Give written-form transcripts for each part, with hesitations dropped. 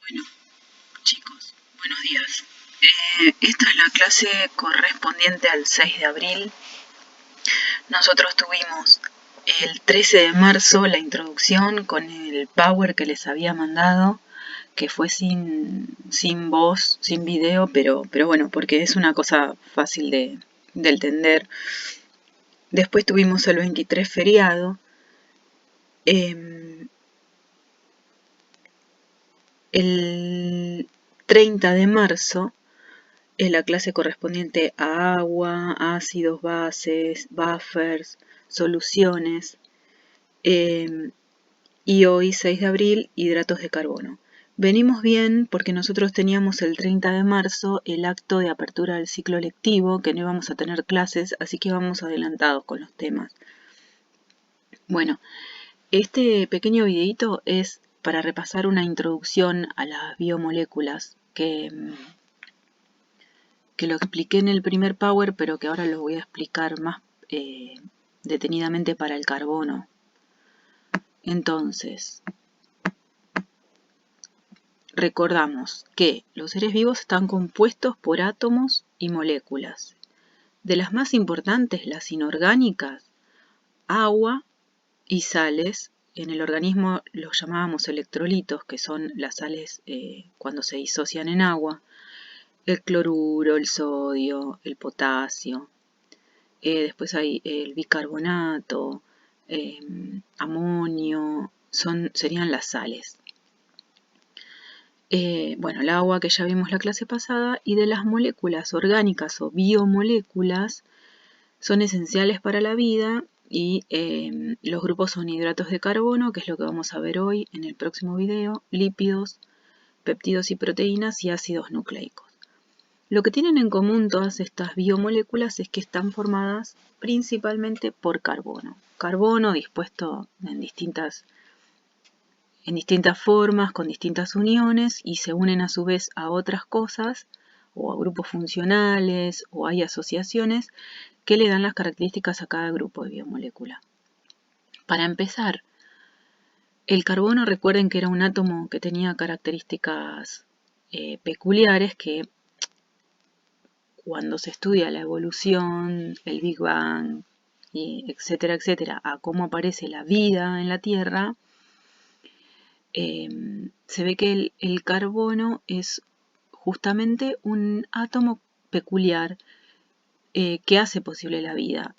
Bueno, chicos, buenos días. Esta es la clase correspondiente al 6 de abril. Nosotros tuvimos el 13 de marzo la introducción con el Power que les había mandado, que fue sin voz, sin video, pero bueno, porque es una cosa fácil de entender. Después tuvimos el 23 feriado. El 30 de marzo es la clase correspondiente a agua, ácidos, bases, buffers, soluciones. Y hoy, 6 de abril, hidratos de carbono. Venimos bien porque nosotros teníamos el 30 de marzo el acto de apertura del ciclo lectivo, que no íbamos a tener clases, así que vamos adelantados con los temas. Bueno, este pequeño videito es para repasar una introducción a las biomoléculas que lo expliqué en el primer Power, pero que ahora lo voy a explicar más detenidamente para el carbono. Entonces, recordamos que los seres vivos están compuestos por átomos y moléculas. De las más importantes, las inorgánicas, agua y sales. En el organismo los llamábamos electrolitos, que son las sales cuando se disocian en agua. El cloruro, el sodio, el potasio. Después hay el bicarbonato, amonio, serían las sales. Bueno, el agua que ya vimos la clase pasada, y de las moléculas orgánicas o biomoléculas son esenciales para la vida, y los grupos son hidratos de carbono, que es lo que vamos a ver hoy en el próximo video, lípidos, péptidos y proteínas, y ácidos nucleicos. Lo que tienen en común todas estas biomoléculas es que están formadas principalmente por carbono. Carbono dispuesto en distintas formas, con distintas uniones, y se unen a su vez a otras cosas, o a grupos funcionales, o hay asociaciones que le dan las características a cada grupo de biomolécula. Para empezar, el carbono, recuerden que era un átomo que tenía características peculiares que cuando se estudia la evolución, el Big Bang, etcétera, etcétera, a cómo aparece la vida en la Tierra, se ve que el carbono es justamente un átomo peculiar que hace posible la vida.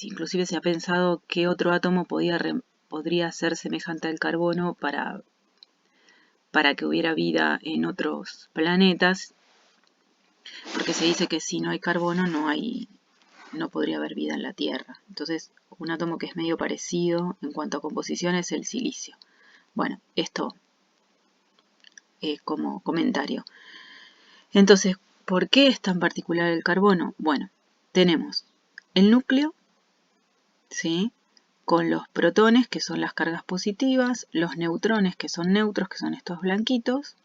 Inclusive se ha pensado que otro átomo podría ser semejante al carbono para que hubiera vida en otros planetas, porque se dice que si no hay carbono no podría haber vida en la Tierra. Entonces, un átomo que es medio parecido en cuanto a composición es el silicio. Bueno, esto como comentario. Entonces, ¿por qué es tan particular el carbono? Bueno, tenemos el núcleo, ¿sí?, con los protones, que son las cargas positivas, los neutrones, que son neutros, que son estos blanquitos,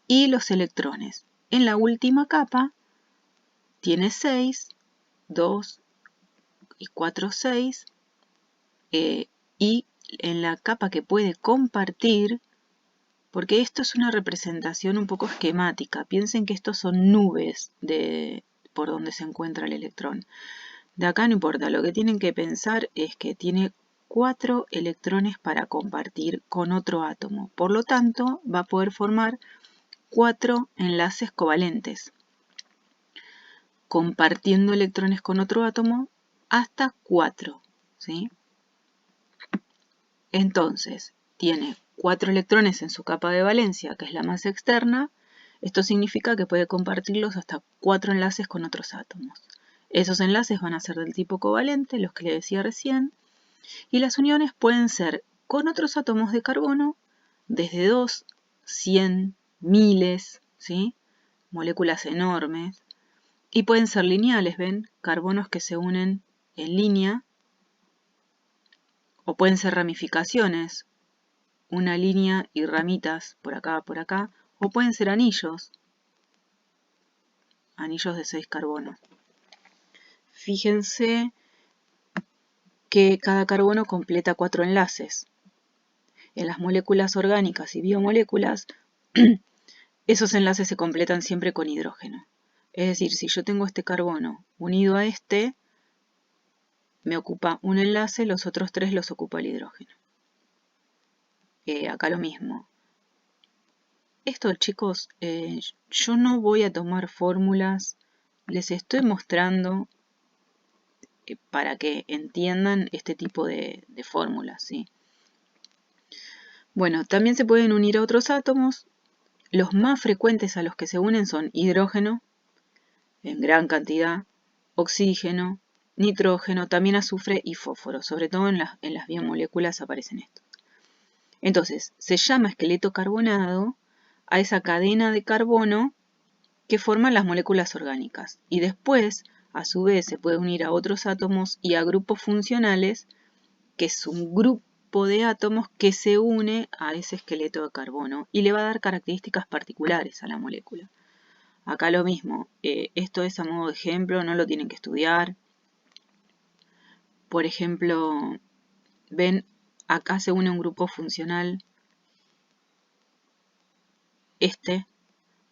y los electrones. En la última capa tiene 6, 2 y 4, 6, y en la capa que puede compartir, porque esto es una representación un poco esquemática, piensen que estos son nubes por donde se encuentra el electrón. De acá no importa, lo que tienen que pensar es que tiene 4 electrones para compartir con otro átomo, por lo tanto va a poder formar 4 enlaces covalentes, compartiendo electrones con otro átomo hasta 4, ¿sí? Entonces, tiene 4 electrones en su capa de valencia, que es la más externa. Esto significa que puede compartirlos hasta 4 enlaces con otros átomos. Esos enlaces van a ser del tipo covalente, los que le decía recién, y las uniones pueden ser con otros átomos de carbono, desde 2, 100, miles, ¿sí?, moléculas enormes, y pueden ser lineales, ¿ven?, carbonos que se unen en línea, o pueden ser ramificaciones, una línea y ramitas por acá, o pueden ser anillos de 6 carbonos. Fíjense que cada carbono completa 4 enlaces. En las moléculas orgánicas y biomoléculas esos enlaces se completan siempre con hidrógeno. Es decir, si yo tengo este carbono unido a este, me ocupa un enlace, los otros 3 los ocupa el hidrógeno. Acá lo mismo. Esto, chicos, yo no voy a tomar fórmulas, les estoy mostrando para que entiendan este tipo de fórmulas, ¿sí? Bueno, también se pueden unir a otros átomos. Los más frecuentes a los que se unen son hidrógeno, en gran cantidad, oxígeno, nitrógeno, también azufre y fósforo. Sobre todo en las biomoléculas aparecen estos. Entonces, se llama esqueleto carbonado a esa cadena de carbono que forman las moléculas orgánicas. Y después, a su vez, se puede unir a otros átomos y a grupos funcionales, que es un grupo de átomos que se une a ese esqueleto de carbono y le va a dar características particulares a la molécula. Acá lo mismo, esto es a modo de ejemplo, no lo tienen que estudiar. Por ejemplo, ven, acá se une un grupo funcional,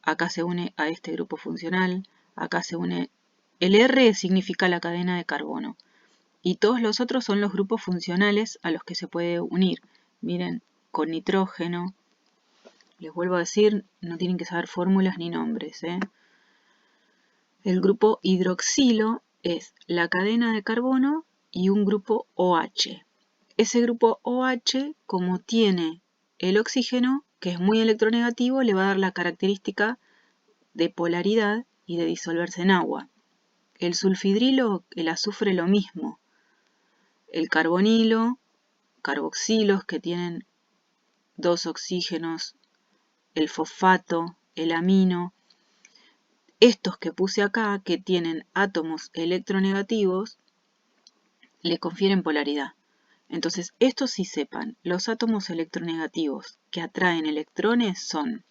acá se une a este grupo funcional, acá se une, el R significa la cadena de carbono, y todos los otros son los grupos funcionales a los que se puede unir. Miren, con nitrógeno, les vuelvo a decir, no tienen que saber fórmulas ni nombres, ¿eh? El grupo hidroxilo es la cadena de carbono y un grupo OH. Ese grupo OH, como tiene el oxígeno, que es muy electronegativo, le va a dar la característica de polaridad y de disolverse en agua. El sulfidrilo, el azufre, lo mismo. El carbonilo, carboxilos que tienen 2 oxígenos, el fosfato, el amino. Estos que puse acá, que tienen átomos electronegativos, le confieren polaridad. Entonces, estos sí sepan, los átomos electronegativos que atraen electrones son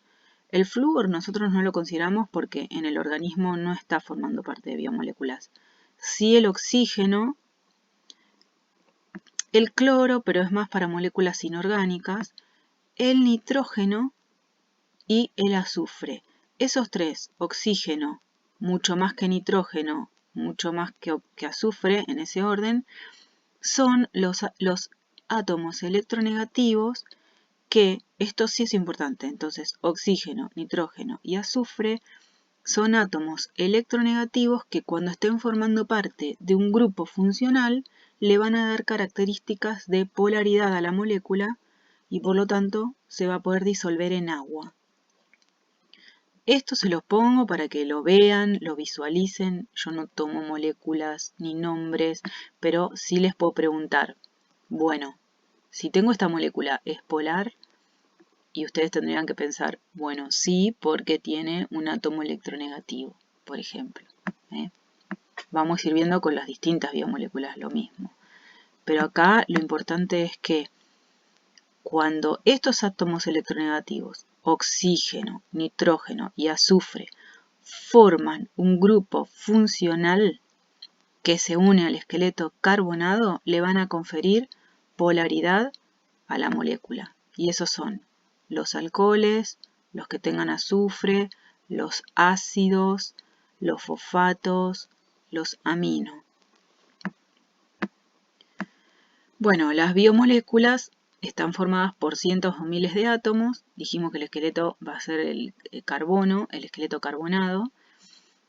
el flúor. Nosotros no lo consideramos porque en el organismo no está formando parte de biomoléculas. Sí el oxígeno, el cloro, pero es más para moléculas inorgánicas, el nitrógeno y el azufre. Esos 3, oxígeno, mucho más que nitrógeno, mucho más que azufre, en ese orden, son los átomos electronegativos que, esto sí es importante, entonces oxígeno, nitrógeno y azufre son átomos electronegativos que cuando estén formando parte de un grupo funcional le van a dar características de polaridad a la molécula y por lo tanto se va a poder disolver en agua. Esto se los pongo para que lo vean, lo visualicen. Yo no tomo moléculas ni nombres, pero sí les puedo preguntar, bueno, si tengo esta molécula, ¿es polar? Y ustedes tendrían que pensar, bueno, sí, porque tiene un átomo electronegativo, por ejemplo. Vamos a ir viendo con las distintas biomoléculas lo mismo. Pero acá lo importante es que cuando estos átomos electronegativos, oxígeno, nitrógeno y azufre, forman un grupo funcional que se une al esqueleto carbonado, le van a conferir polaridad a la molécula. Y esos son los alcoholes, los que tengan azufre, los ácidos, los fosfatos, los aminos. Bueno, las biomoléculas están formadas por cientos o miles de átomos. Dijimos que el esqueleto va a ser el carbono, el esqueleto carbonado.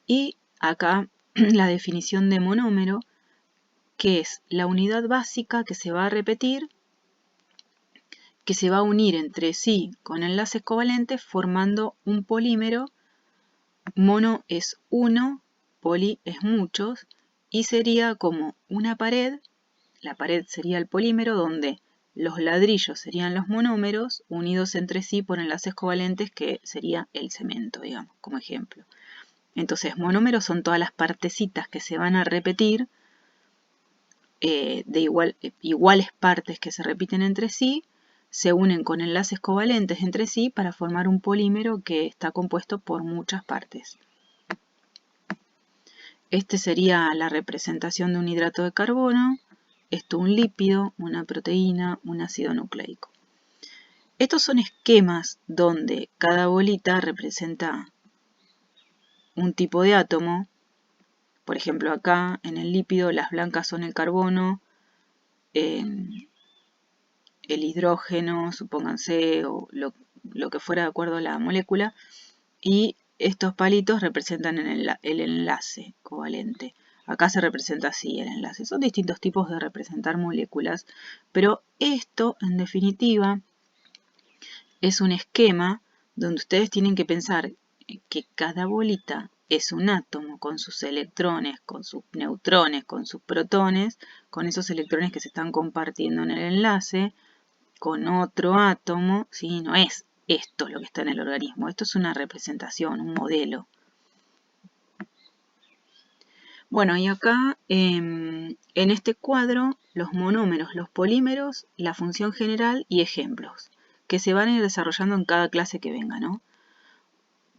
Y acá la definición de monómero, que es la unidad básica que se va a repetir, que se va a unir entre sí con enlaces covalentes formando un polímero. Mono es uno, poli es muchos, y sería como una pared. La pared sería el polímero donde los ladrillos serían los monómeros unidos entre sí por enlaces covalentes, que sería el cemento, digamos, como ejemplo. Entonces, monómeros son todas las partecitas que se van a repetir, de iguales partes que se repiten entre sí, se unen con enlaces covalentes entre sí para formar un polímero que está compuesto por muchas partes. Este sería la representación de un hidrato de carbono, esto un lípido, una proteína, un ácido nucleico. Estos son esquemas donde cada bolita representa un tipo de átomo. Por ejemplo, acá en el lípido las blancas son el carbono, el hidrógeno, supónganse, o lo que fuera de acuerdo a la molécula, y estos palitos representan el enlace covalente. Acá se representa así el enlace. Son distintos tipos de representar moléculas, pero esto, en definitiva, es un esquema donde ustedes tienen que pensar que cada bolita es un átomo con sus electrones, con sus neutrones, con sus protones, con esos electrones que se están compartiendo en el enlace, con otro átomo, ¿sí? No es esto lo que está en el organismo, esto es una representación, un modelo. Bueno, y acá en este cuadro, los monómeros, los polímeros, la función general y ejemplos, que se van a ir desarrollando en cada clase que venga, ¿no?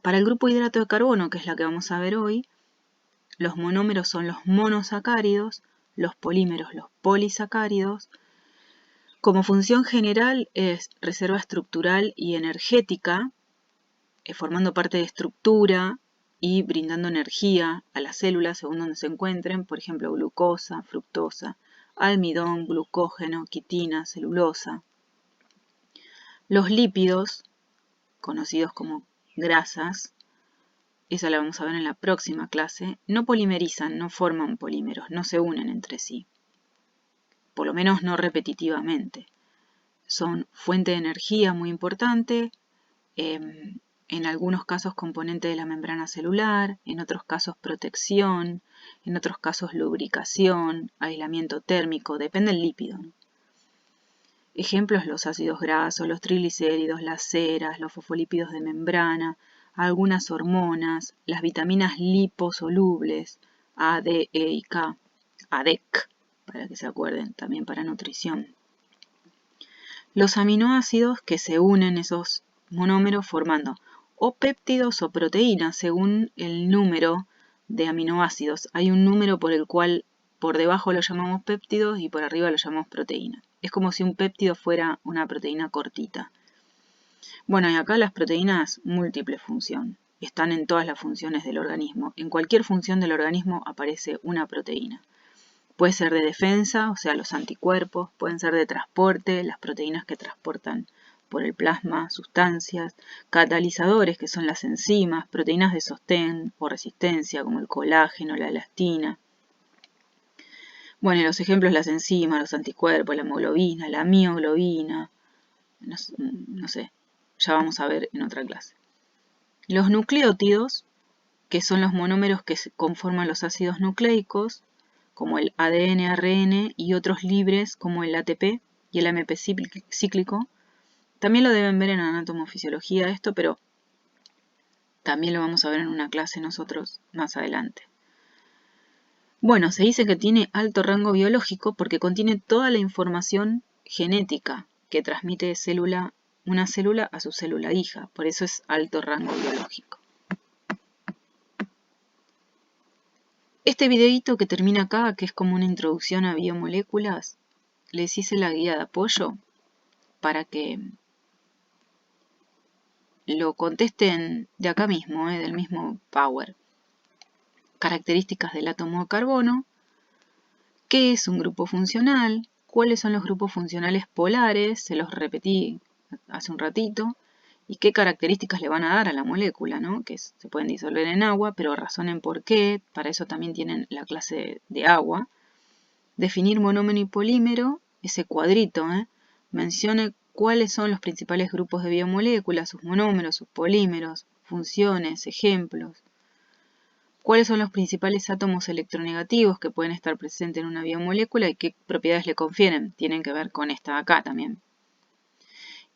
Para el grupo hidrato de carbono, que es la que vamos a ver hoy, los monómeros son los monosacáridos, los polímeros los polisacáridos. Como función general es reserva estructural y energética, formando parte de estructura y brindando energía a las células según donde se encuentren, por ejemplo, glucosa, fructosa, almidón, glucógeno, quitina, celulosa. Los lípidos, conocidos como grasas, esa la vamos a ver en la próxima clase, no polimerizan, no forman polímeros, no se unen entre sí, por lo menos no repetitivamente. Son fuente de energía muy importante, en algunos casos componente de la membrana celular, en otros casos protección, en otros casos lubricación, aislamiento térmico, depende del lípido. Ejemplos: los ácidos grasos, los triglicéridos, las ceras, los fosfolípidos de membrana, algunas hormonas, las vitaminas liposolubles, A, D, E y K, ADEC, para que se acuerden, también para nutrición. Los aminoácidos que se unen esos monómeros formando o péptidos o proteínas según el número de aminoácidos. Hay un número por el cual por debajo lo llamamos péptidos y por arriba lo llamamos proteína. Es como si un péptido fuera una proteína cortita. Bueno, y acá las proteínas múltiple función. Están en todas las funciones del organismo. En cualquier función del organismo aparece una proteína. Puede ser de defensa, o sea, los anticuerpos, pueden ser de transporte, las proteínas que transportan por el plasma sustancias, catalizadores, que son las enzimas, proteínas de sostén o resistencia, como el colágeno, la elastina. Bueno, y los ejemplos: las enzimas, los anticuerpos, la hemoglobina, la mioglobina, no sé, ya vamos a ver en otra clase. Los nucleótidos, que son los monómeros que conforman los ácidos nucleicos, como el ADN, ARN y otros libres como el ATP y el AMP cíclico. También lo deben ver en anatomofisiología esto, pero también lo vamos a ver en una clase nosotros más adelante. Bueno, se dice que tiene alto rango biológico porque contiene toda la información genética que transmite una célula a su célula hija, por eso es alto rango biológico. Este videíto que termina acá, que es como una introducción a biomoléculas, les hice la guía de apoyo para que lo contesten de acá mismo, del mismo Power. Características del átomo de carbono, qué es un grupo funcional, cuáles son los grupos funcionales polares, se los repetí hace un ratito, y qué características le van a dar a la molécula, ¿no? Que se pueden disolver en agua, pero razonen por qué, para eso también tienen la clase de agua. Definir monómero y polímero, ese cuadrito, mencione cuáles son los principales grupos de biomoléculas, sus monómeros, sus polímeros, funciones, ejemplos. Cuáles son los principales átomos electronegativos que pueden estar presentes en una biomolécula y qué propiedades le confieren. Tienen que ver con esta de acá también.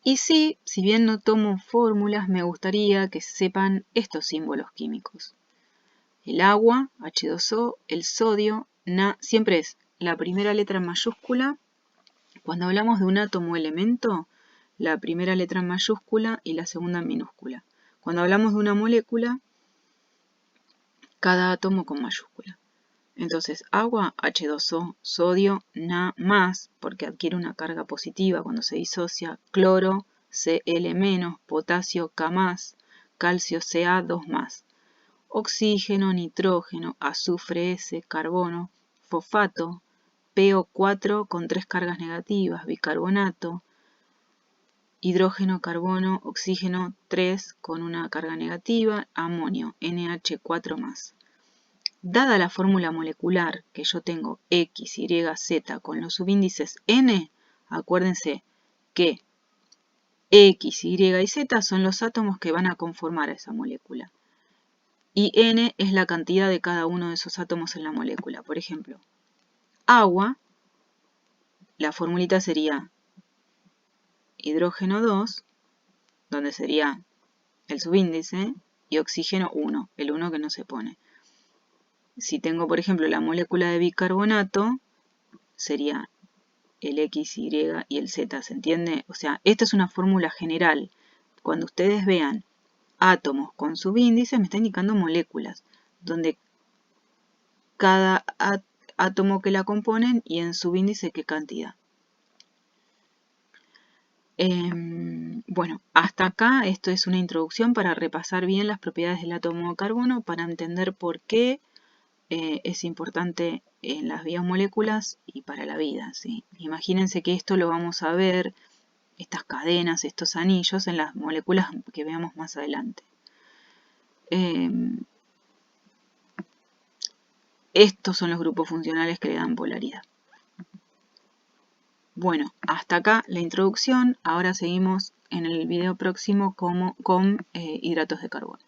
Y sí, si bien no tomo fórmulas, me gustaría que sepan estos símbolos químicos. El agua, H2O, el sodio, Na, siempre es la primera letra en mayúscula. Cuando hablamos de un átomo o elemento, la primera letra en mayúscula y la segunda en minúscula. Cuando hablamos de una molécula, cada átomo con mayúscula. Entonces, agua, H2O, sodio, Na más, porque adquiere una carga positiva cuando se disocia, cloro, Cl-, potasio K+, calcio Ca2+, oxígeno, nitrógeno, azufre S, carbono, fosfato, PO4 con 3 cargas negativas, bicarbonato, hidrógeno, carbono, oxígeno 3 con una carga negativa, amonio, NH4+. Dada la fórmula molecular que yo tengo X, Y, Z con los subíndices N, acuérdense que X, Y y Z son los átomos que van a conformar esa molécula. Y N es la cantidad de cada uno de esos átomos en la molécula. Por ejemplo, agua, la formulita sería hidrógeno 2, donde sería el subíndice, y oxígeno 1, el 1 que no se pone. Si tengo, por ejemplo, la molécula de bicarbonato, sería el X, Y y el Z, ¿se entiende? O sea, esta es una fórmula general. Cuando ustedes vean átomos con subíndices, me está indicando moléculas, donde cada átomo que la componen y en subíndice qué cantidad. Bueno, hasta acá esto es una introducción para repasar bien las propiedades del átomo de carbono, para entender por qué es importante en las biomoléculas y para la vida, ¿sí? Imagínense que esto lo vamos a ver, estas cadenas, estos anillos, en las moléculas que veamos más adelante. Estos son los grupos funcionales que le dan polaridad. Bueno, hasta acá la introducción. Ahora seguimos en el video próximo con hidratos de carbono.